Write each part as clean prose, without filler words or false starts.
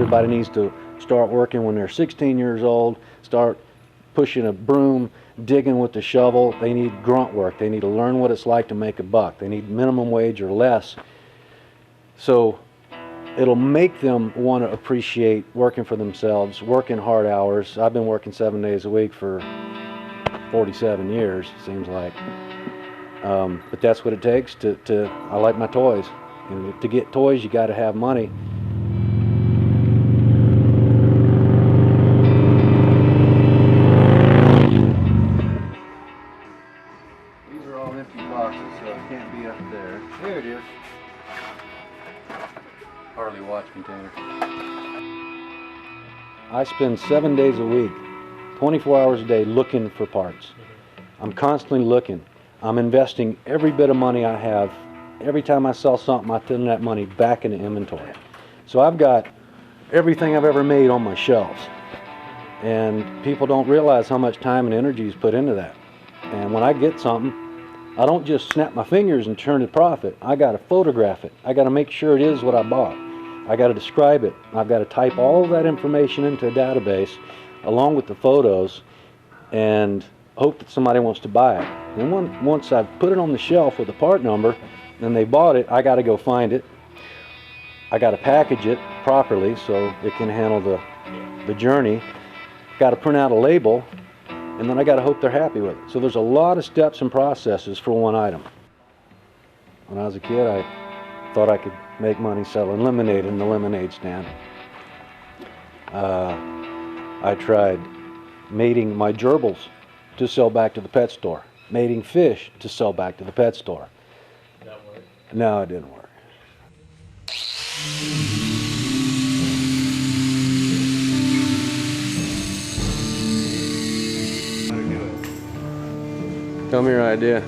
everybody needs to start working when they're 16 years old, start pushing a broom, digging with the shovel. They need grunt work. They need to learn what it's like to make a buck. They need minimum wage or less. So it'll make them want to appreciate working for themselves, working hard hours. I've been working 7 days a week for 47 years, it seems like. But that's what it takes I like my toys. And to get toys, you got to have money. These are all empty boxes, so it can't be up there. There it is. Harley watch container. I spend 7 days a week, 24 hours a day looking for parts. I'm constantly looking. I'm investing every bit of money I have. Every time I sell something, I turn that money back into inventory. So I've got everything I've ever made on my shelves. And people don't realize how much time and energy is put into that. And when I get something, I don't just snap my fingers and turn a profit. I got to photograph it. I got to make sure it is what I bought. I got to describe it. I've got to type all of that information into a database along with the photos and hope that somebody wants to buy it. And once I've put it on the shelf with the part number and they bought it, I got to go find it. I got to package it properly so it can handle the journey. Got to print out a label, and then I got to hope they're happy with it. So there's a lot of steps and processes for one item. When I was a kid, I thought I could make money selling lemonade in the lemonade stand. I tried mating my gerbils to sell back to the pet store, mating fish to sell back to the pet store. Did that work? No, it didn't work. Tell me your idea.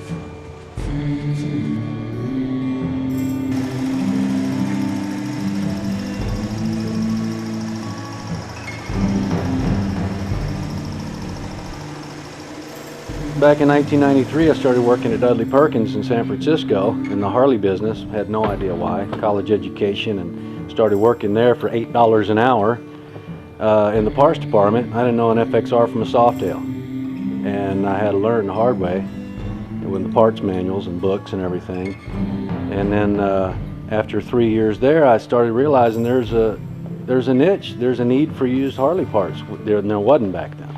Back in 1993, I started working at Dudley Perkins in San Francisco in the Harley business. Had no idea why. College education, and started working there for $8 an hour in the parts department. I didn't know an FXR from a Softail, and I had to learn the hard way with the parts manuals and books and everything. And then after 3 years there, I started realizing there's a niche, there's a need for used Harley parts. There wasn't back then.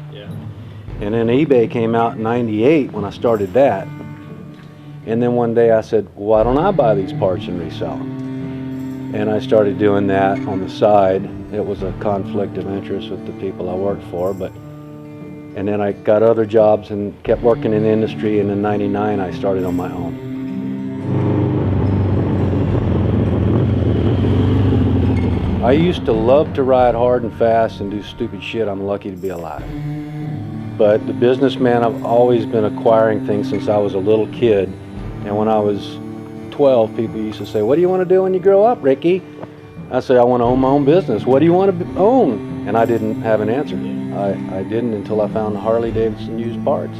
And then eBay came out in '98 when I started that. And then one day I said, why don't I buy these parts and resell them? And I started doing that on the side. It was a conflict of interest with the people I worked for, and then I got other jobs and kept working in the industry, and in '99 I started on my own. I used to love to ride hard and fast and do stupid shit. I'm lucky to be alive. But the businessman, I've always been acquiring things since I was a little kid. And when I was 12, people used to say, what do you want to do when you grow up, Ricky? I say, I want to own my own business. What do you want to own? And I didn't have an answer. I didn't until I found Harley-Davidson used parts.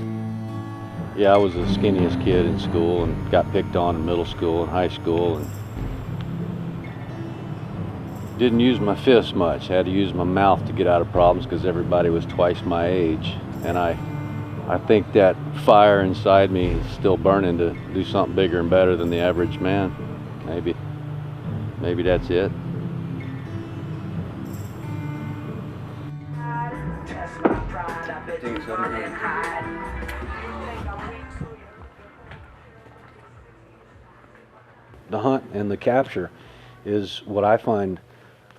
Yeah, I was the skinniest kid in school and got picked on in middle school and high school. And didn't use my fists much. Had to use my mouth to get out of problems because everybody was twice my age. And I think that fire inside me is still burning to do something bigger and better than the average man. Maybe that's it. The hunt and the capture is what I find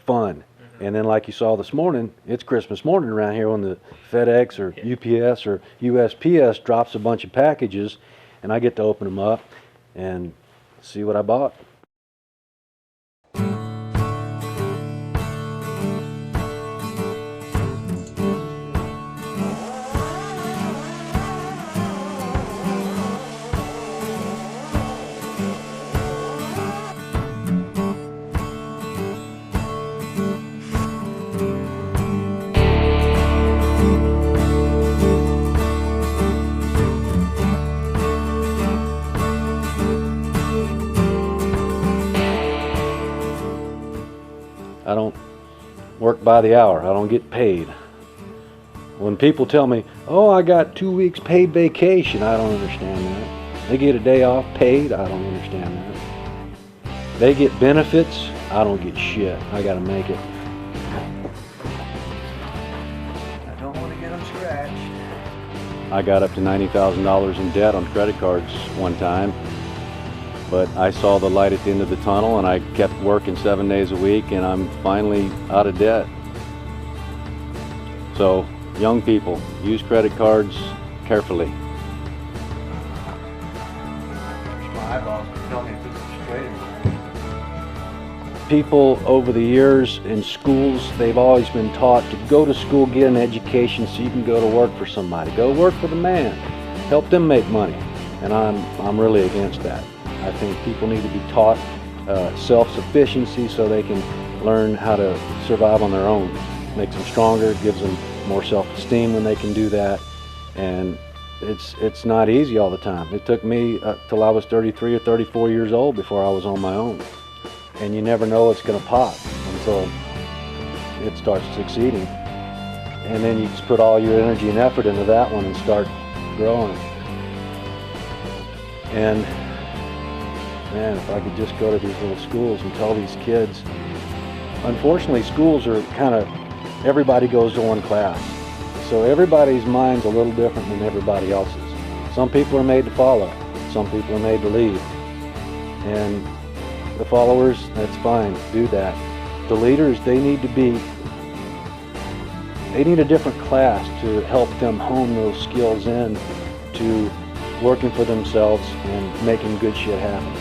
fun. And then like you saw this morning, it's Christmas morning around here when the FedEx or UPS or USPS drops a bunch of packages, and I get to open them up and see what I bought. work by the hour. I don't get paid. When people tell me, oh, I got 2 weeks paid vacation, I don't understand that. They get a day off paid, I don't understand that. They get benefits, I don't get shit. I gotta make it. I don't want to get them scratched. I got up to $90,000 in debt on credit cards one time, but I saw the light at the end of the tunnel and I kept working 7 days a week, and I'm finally out of debt. So, young people, use credit cards carefully. My eyeballs tell me to put them straight. People over the years in schools, they've always been taught to go to school, get an education so you can go to work for somebody. Go work for the man. Help them make money. And I'm really against that. I think people need to be taught self-sufficiency so they can learn how to survive on their own. Makes them stronger, gives them more self-esteem when they can do that. And it's not easy all the time. It took me till I was 33 or 34 years old before I was on my own. And you never know it's going to pop until it starts succeeding. And then you just put all your energy and effort into that one and start growing. And man, if I could just go to these little schools and tell these kids, unfortunately schools are kind of, everybody goes to one class. So everybody's mind's a little different than everybody else's. Some people are made to follow, some people are made to lead. And the followers, that's fine, do that. The leaders, they need a different class to help them hone those skills in to working for themselves and making good shit happen.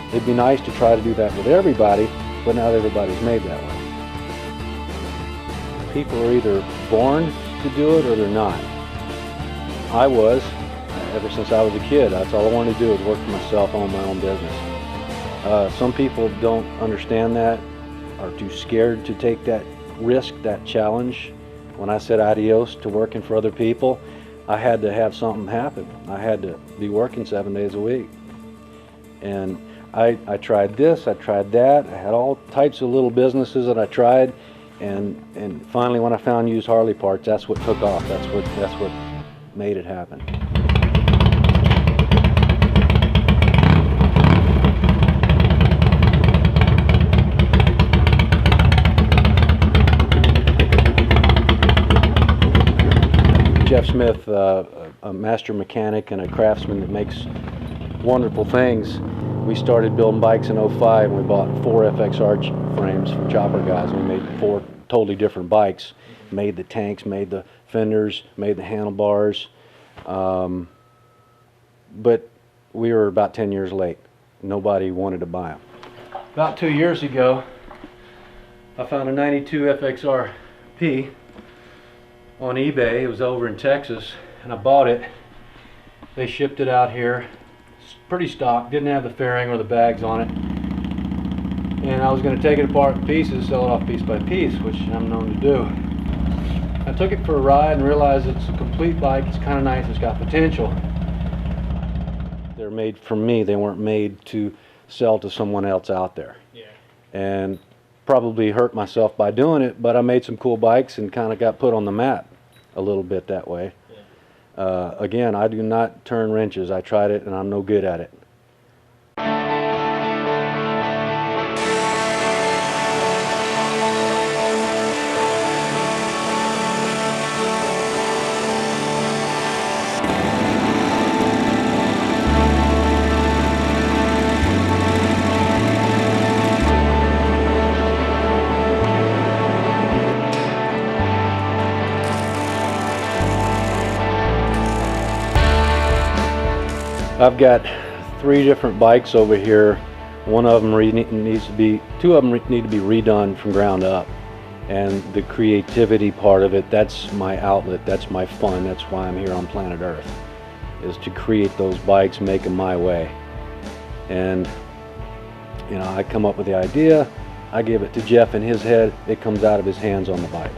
It'd be nice to try to do that with everybody, but not everybody's made that way. People are either born to do it or they're not. I was, ever since I was a kid. That's all I wanted to do, was work for myself, own my own business. Some people don't understand that, are too scared to take that risk, that challenge. When I said adios to working for other people, I had to have something happen. I had to be working 7 days a week. And I tried this, I tried that, I had all types of little businesses that I tried, and finally when I found used Harley parts, that's what took off. That's what made it happen. Jeff Smith, a master mechanic and a craftsman that makes wonderful things. We started building bikes in '05, and we bought 4 FXR frames from chopper guys, and we made 4 totally different bikes. Made the tanks, made the fenders, made the handlebars, but we were about 10 years late. Nobody wanted to buy them. About 2 years ago, I found a 92 FXR P on eBay. It was over in Texas, and I bought it. They shipped it out here. It's pretty stock, didn't have the fairing or the bags on it. And I was going to take it apart in pieces, sell it off piece by piece, which I'm known to do. I took it for a ride and realized it's a complete bike. It's kind of nice, it's got potential. They're made for me, they weren't made to sell to someone else out there. Yeah. And probably hurt myself by doing it, but I made some cool bikes and kind of got put on the map a little bit that way. Yeah. Again, I do not turn wrenches. I tried it and I'm no good at it. I've got 3 different bikes over here. One of them needs to be, 2 of them need to be redone from ground up. And the creativity part of it, that's my outlet, that's my fun, that's why I'm here on planet Earth, is to create those bikes, make them my way. And you know, I come up with the idea, I give it to Jeff in his head, it comes out of his hands on the bike.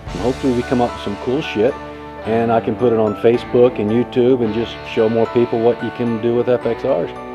And hopefully we come up with some cool shit, and I can put it on Facebook and YouTube and just show more people what you can do with FXRs.